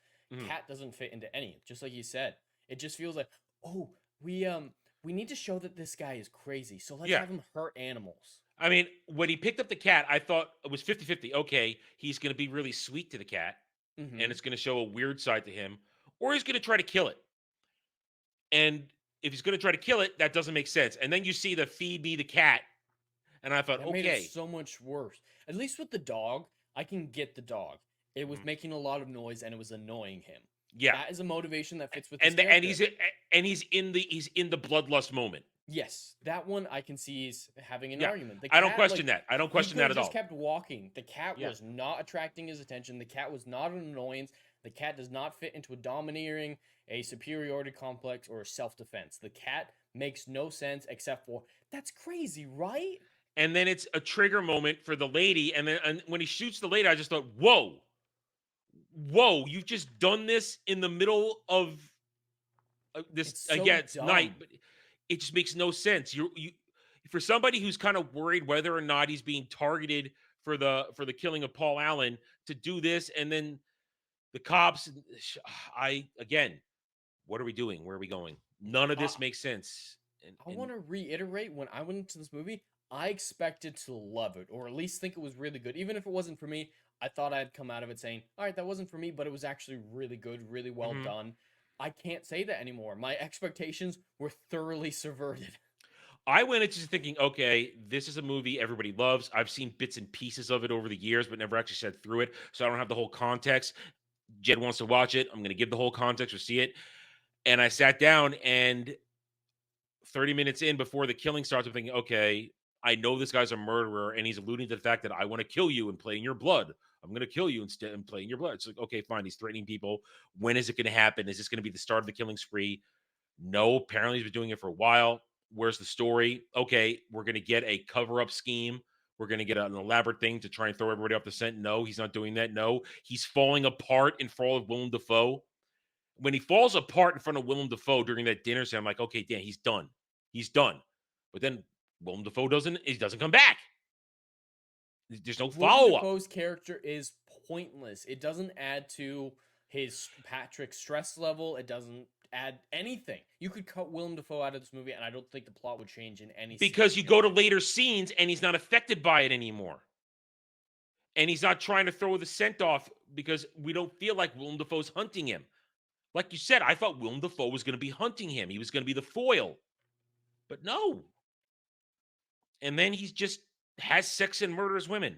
Cat doesn't fit into any. Just like you said, it just feels like, oh, we need to show that this guy is crazy, so let's have him hurt animals. I mean, when he picked up the cat, I thought it was 50-50. Okay, he's going to be really sweet to the cat, and it's going to show a weird side to him, or he's going to try to kill it. And if he's going to try to kill it, that doesn't make sense. And then you see the feed me the cat, and I thought, That made it so much worse. At least with the dog, I can get the dog. It was making a lot of noise, and it was annoying him. Yeah, that is a motivation that fits with and he's in the bloodlust moment. Yes, that one I can see is having an argument. The I don't cat, question that. I don't question that at all. He just kept walking. The cat was not attracting his attention. The cat was not an annoyance. The cat does not fit into a domineering, a superiority complex, or a self-defense. The cat makes no sense except for, that's crazy, right? And then it's a trigger moment for the lady. And then when he shoots the lady, I just thought, whoa, you've just done this in the middle of this. It's night, but it just makes no sense. You for somebody who's kind of worried whether or not he's being targeted for the killing of Paul Allen to do this, and then the cops. What are we doing? Where are we going? None of this makes sense. I want to reiterate, when I went into this movie, I expected to love it, or at least think it was really good. Even if it wasn't for me, I thought I'd come out of it saying, all right, that wasn't for me, but it was actually really good, really well done. I can't say that anymore. My expectations were thoroughly subverted. I went into thinking, okay, this is a movie everybody loves. I've seen bits and pieces of it over the years, but never actually sat through it, so I don't have the whole context. Jed wants to watch it. I'm going to give the whole context or see it. And I sat down, and 30 minutes in before the killing starts, I'm thinking, okay, I know this guy's a murderer, and he's alluding to the fact that I want to kill you and play in your blood. I'm going to kill you instead and play in your blood. It's like, okay, fine. He's threatening people. When is it going to happen? Is this going to be the start of the killing spree? No, apparently he's been doing it for a while. Where's the story? Okay, we're going to get a cover-up scheme. We're going to get an elaborate thing to try and throw everybody off the scent. No, he's not doing that. No, he's falling apart in front of Willem Dafoe. When he falls apart in front of Willem Dafoe during that dinner scene, I'm like, okay, Dan, he's done. He's done. But then Willem Dafoe doesn't come back. There's no follow-up. Dafoe's character is pointless. It doesn't add to his Patrick's stress level. It doesn't add anything. You could cut Willem Dafoe out of this movie, and I don't think the plot would change in any. Because you go to later scenes, and he's not affected by it anymore. And he's not trying to throw the scent off because we don't feel like Willem Dafoe's hunting him. Like you said, I thought Willem Dafoe was going to be hunting him. He was going to be the foil. But no. And then he's just has sex and murders women.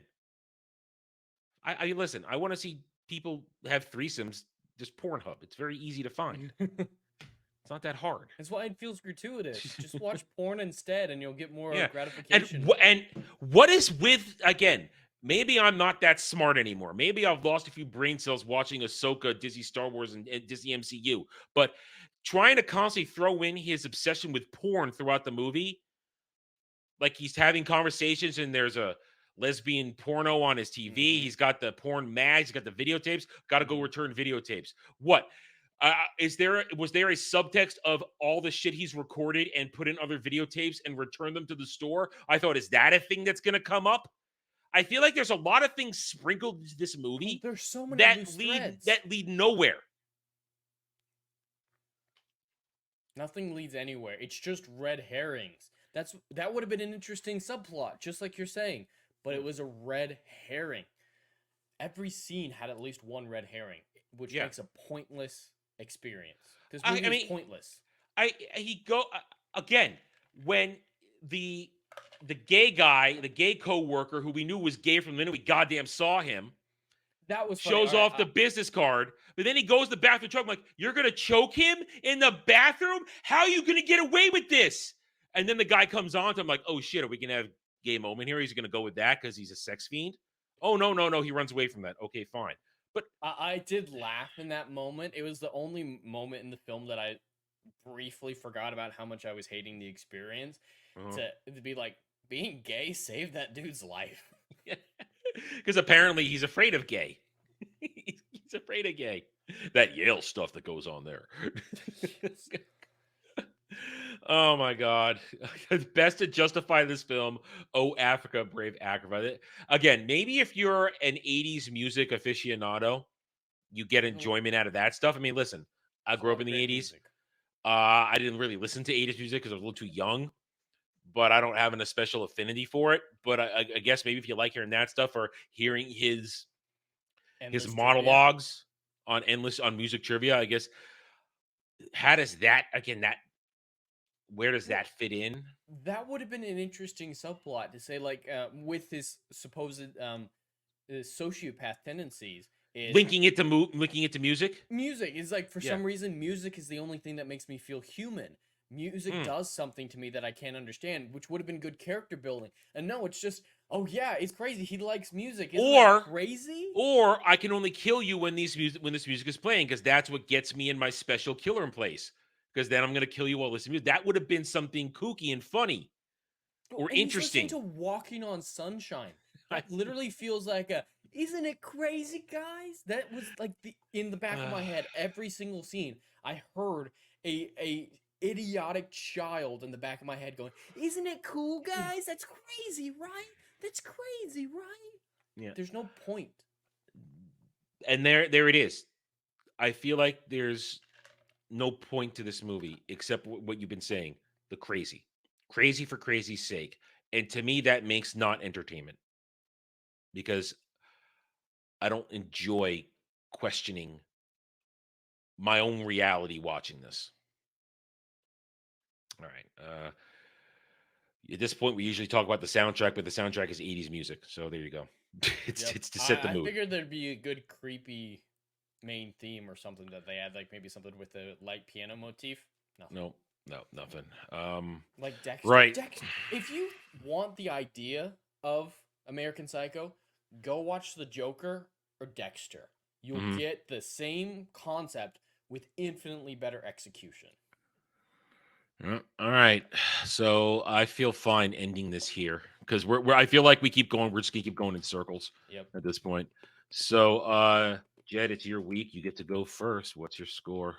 I listen, I want to see people have threesomes, just Pornhub. It's very easy to find. It's not that hard. That's why it feels gratuitous. Just watch porn instead and you'll get more gratification. And what is with, again, maybe I'm not that smart anymore. Maybe I've lost a few brain cells watching Ahsoka, Disney Star Wars, and Disney MCU. But trying to constantly throw in his obsession with porn throughout the movie, like he's having conversations and there's a lesbian porno on his TV. He's got the porn mags. He's got the videotapes. Got to go return videotapes. What? Was there a subtext of all the shit he's recorded and put in other videotapes and return them to the store? I thought, is that a thing that's going to come up? I feel like there's a lot of things sprinkled into this movie there's so many that lead nowhere. Nothing leads anywhere. It's just red herrings. That would have been an interesting subplot, just like you're saying. But it was a red herring. Every scene had at least one red herring, which makes a pointless experience. This movie is pointless. Again, when the gay guy, the gay co-worker who we knew was gay from the minute we goddamn saw him, That was funny. shows All right, off the business card, but then he goes to the bathroom choke. I'm like, you're gonna choke him in the bathroom? How are you gonna get away with this? And then the guy comes on to I'm like, oh shit, are we gonna have a gay moment here? He's gonna go with that because he's a sex fiend. Oh no, he runs away from that. Okay, fine. But I did laugh in that moment. It was the only moment in the film that I briefly forgot about how much I was hating the experience. To be like, being gay saved that dude's life. because apparently he's afraid of gay. He's afraid of gay. That Yale stuff that goes on there. Oh my God. Best to justify this film. Oh, Africa, Brave Acrobat. Again, maybe if you're an 80s music aficionado, you get enjoyment out of that stuff. I mean, listen, I grew up in the 80s. Music. I didn't really listen to 80s music because I was a little too young, but I don't have a special affinity for it. But I guess maybe if you like hearing that stuff or hearing his monologues on music trivia, I guess. How does that where does that fit in? That would have been an interesting subplot to say, like, with his supposed sociopath tendencies. Linking it to music? Music is like, for some reason, music is the only thing that makes me feel human. Music does something to me that I can't understand, which would have been good character building. And no, it's just, oh yeah, it's crazy. He likes music. Isn't that crazy? Or I can only kill you when this music is playing because that's what gets me in my special killer in place. Because then I'm going to kill you while listening to music. That would have been something kooky and funny or interesting. He's listening to Walking on Sunshine. That literally feels like isn't it crazy, guys? That was like in the back of my head. Every single scene, I heard a idiotic child in the back of my head going, "Isn't it cool, guys? That's crazy, right? That's crazy, right?" Yeah. There's no point. And there it is. I feel like there's no point to this movie except what you've been saying, the crazy for crazy's sake. And to me, that makes not entertainment because I don't enjoy questioning my own reality watching this. All right. At this point, we usually talk about the soundtrack, but the soundtrack is 80s music. So there you go. It's to set the mood. I figured there'd be a good creepy main theme or something that they had, like maybe something with the light piano motif. No, nothing. Like Dexter. Right. Dexter. If you want the idea of American Psycho, go watch The Joker or Dexter. You'll get the same concept with infinitely better execution. All right. So I feel fine ending this here because I feel like we keep going. We're just gonna keep going in circles. Yep. At this point. So Jed, it's your week. You get to go first. What's your score?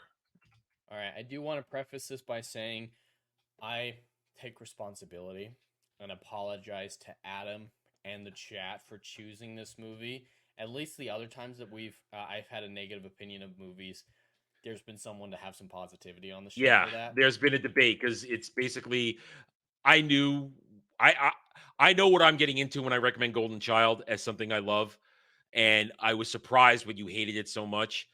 All right. I do want to preface this by saying I take responsibility and apologize to Adam and the chat for choosing this movie. At least the other times that I've had a negative opinion of movies, there's been someone to have some positivity on the show for that. There's been a debate because it's basically I know what I'm getting into when I recommend Golden Child as something I love, and I was surprised when you hated it so much.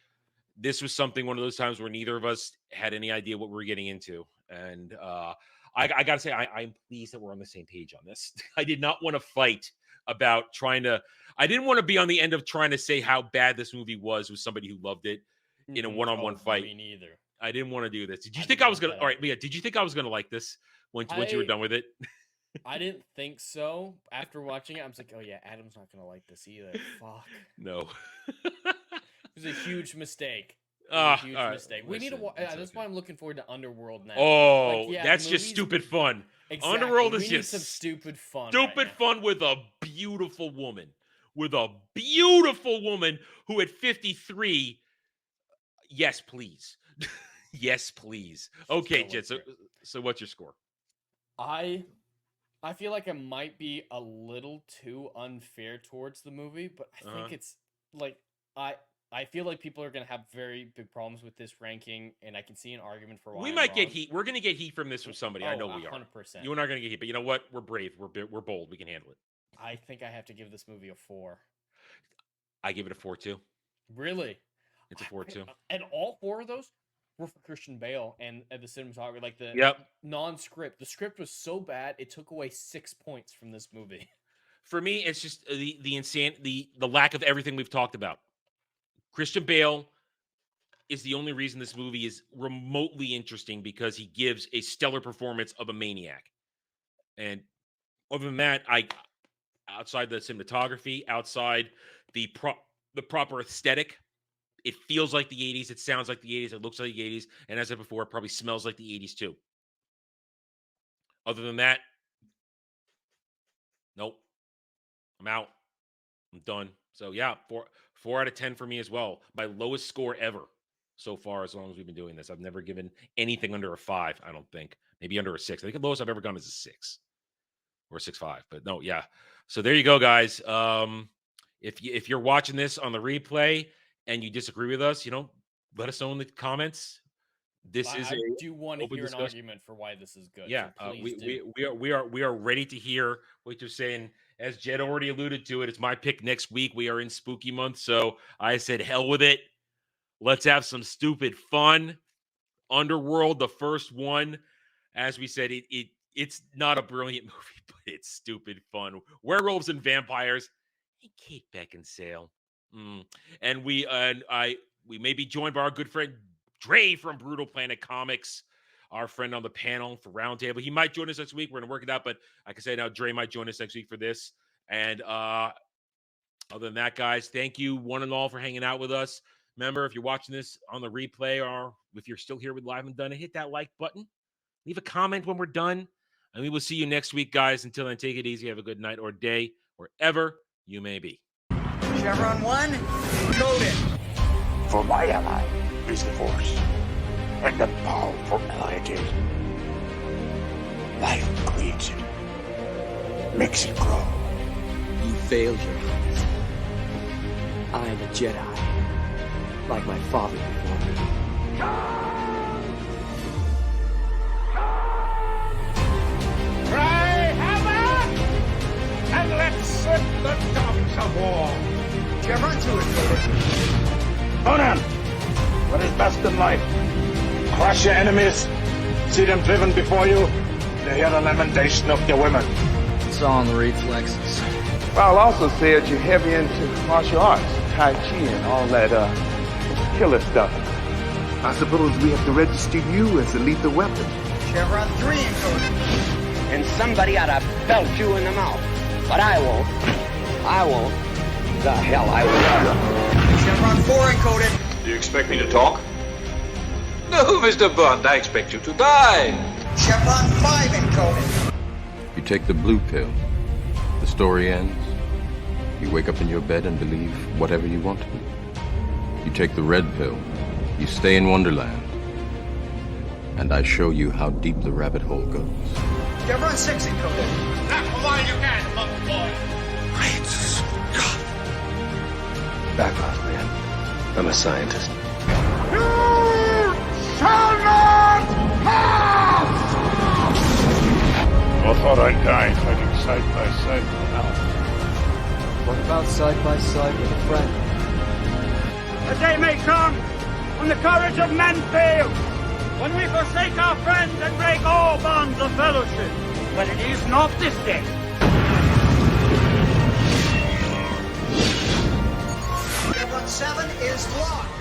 This was one of those times where neither of us had any idea what we were getting into, and I gotta say I'm pleased that we're on the same page on this. I did not want to fight about I didn't want to be on the end of trying to say how bad this movie was with somebody who loved it in a one-on-one fight. Me neither. I didn't want to do this. Did you think I was gonna? All right, Leah. Did you think I was gonna like this once you were done with it? I didn't think so. After watching it, I was like, "Oh yeah, Adam's not gonna like this either." Fuck. No. It was a huge mistake. Mistake. We need to. That's why I'm looking forward to Underworld now. Oh, that's just stupid fun. Exactly. Underworld is just some stupid fun. Stupid fun with a beautiful woman. With a beautiful woman who at 53. Yes, please. Yes, please. Okay, Jed. So what's your score? I feel like it might be a little too unfair towards the movie, but I think it's like I feel like people are going to have very big problems with this ranking, and I can see an argument for why we might get heat. We're going to get heat from this from somebody. I know we 100%. are. You and I are going to get heat, but you know what? We're brave. We're bold. We can handle it. I think I have to give this movie a 4. I give it a 4 too. Really? It's a 4 too. And all 4 of those were for Christian Bale and the cinematography, like the non-script. The script was so bad it took away 6 points from this movie. for me, it's just the lack of everything we've talked about. Christian Bale is the only reason this movie is remotely interesting because he gives a stellar performance of a maniac. And other than that, outside the cinematography, outside the proper aesthetic, it feels like the 80s, it sounds like the 80s, it looks like the 80s, and as I said before, it probably smells like the 80s too. Other than that, nope. I'm out. I'm done. So yeah, 4 out of 10 for me as well. My lowest score ever so far, as long as we've been doing this. I've never given anything under a 5, I don't think. Maybe under a 6. I think the lowest I've ever gone is a 6 or a 6.5. But no, yeah. So there you go, guys. If you're watching this on the replay and you disagree with us, let us know in the comments. I do want to hear an argument for why this is good. Yeah, so we are ready to hear what you're saying. As Jed already alluded to, it's my pick next week. We are in spooky month, so I said, hell with it. Let's have some stupid fun. Underworld, the first one, as we said, it's not a brilliant movie, but it's stupid fun. Werewolves and vampires. Hey, Kate Beckinsale. And we may be joined by our good friend Dre from Brutal Planet Comics, our friend on the panel for Roundtable. He might join us next week. We're going to work it out, but like I said, now Dre might join us next week for this. And other than that, guys, thank you one and all for hanging out with us. Remember, if you're watching this on the replay or if you're still here with Live and Done, hit that like button. Leave a comment when we're done. And we will see you next week, guys. Until then, take it easy. Have a good night or day, wherever you may be. Chevron 1, coded. For my ally is the Force, and the powerful ally it is. Life creates it, makes it grow. You failed your hunt. I am a Jedi, like my father before me. Cry havoc, and let's set the dogs of war. Chevron 2 is coded. Conan, what is best in life? Crush your enemies, see them driven before you, to hear the lamentation of your women. It's all in the reflexes. I'll also say that you're heavy into martial arts, Tai Chi, and all that killer stuff. I suppose we have to register you as a lethal weapon. Chevron 3 encoded. And somebody ought to belt you in the mouth. But I won't. The hell I will. Chevron 4 encoded. Do you expect me to talk? No, Mr. Bond, I expect you to die. Chevron 5 encoded. You take the blue pill. The story ends. You wake up in your bed and believe whatever you want to. You take the red pill. You stay in Wonderland. And I show you how deep the rabbit hole goes. Chevron 6 encoded. Not for why you can't, love boy. Back off, man. I'm a scientist. You shall not pass! I thought I'd die fighting side by side with Al. What about side by side with a friend? A day may come when the courage of men fails, when we forsake our friends and break all bonds of fellowship. But it is not this day. Chevron 7 is locked.